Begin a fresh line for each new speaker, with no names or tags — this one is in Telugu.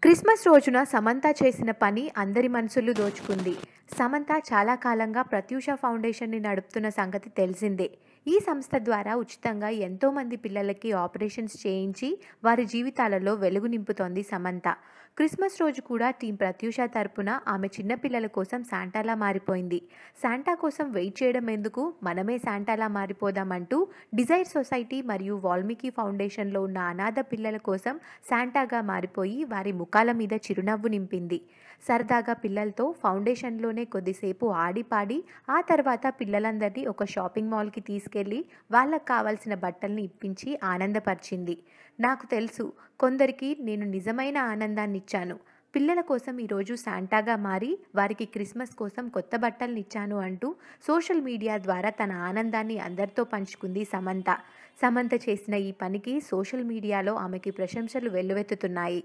క్రిస్మస్ రోజున సమంత చేసిన పని అందరి మనసులు దోచుకుంది. సమంత చాలా కాలంగా ప్రత్యూష ఫౌండేషన్ని నడుపుతున్న సంగతి తెలిసిందే. ఈ సంస్థ ద్వారా ఉచితంగా ఎంతోమంది పిల్లలకి ఆపరేషన్స్ చేయించి వారి జీవితాలలో వెలుగు నింపుతోంది సమంత. క్రిస్మస్ రోజు కూడా టీం ప్రత్యూష తరపున ఆమె చిన్నపిల్లల కోసం శాంటాలా మారిపోయింది. శాంటా కోసం వెయిట్ చేయడం ఎందుకు, మనమే శాంటాలా మారిపోదామంటూ డిజైర్ సొసైటీ మరియు వాల్మీకి ఫౌండేషన్లో ఉన్న అనాథ పిల్లల కోసం శాంటాగా మారిపోయి వారి ముఖాల మీద చిరునవ్వు నింపింది. సరదాగా పిల్లలతో ఫౌండేషన్లోనే కొద్దిసేపు ఆడిపాడి ఆ తర్వాత పిల్లలందరినీ ఒక షాపింగ్ మాల్కి తీసుకెళ్లి వాళ్ళకు కావాల్సిన బట్టల్ని ఇప్పించి ఆనందపరిచింది. నాకు తెలుసు, కొందరికి నేను నిజమైన ఆనందాన్ని ఇచ్చాను. పిల్లల కోసం ఈరోజు శాంటాగా మారి వారికి క్రిస్మస్ కోసం కొత్త బట్టల్ని ఇచ్చాను అంటూ సోషల్ మీడియా ద్వారా తన ఆనందాన్ని అందరితో పంచుకుంది సమంత. సమంత చేసిన ఈ పనికి సోషల్ మీడియాలో ఆమెకి ప్రశంసలు వెల్లువెత్తుతున్నాయి.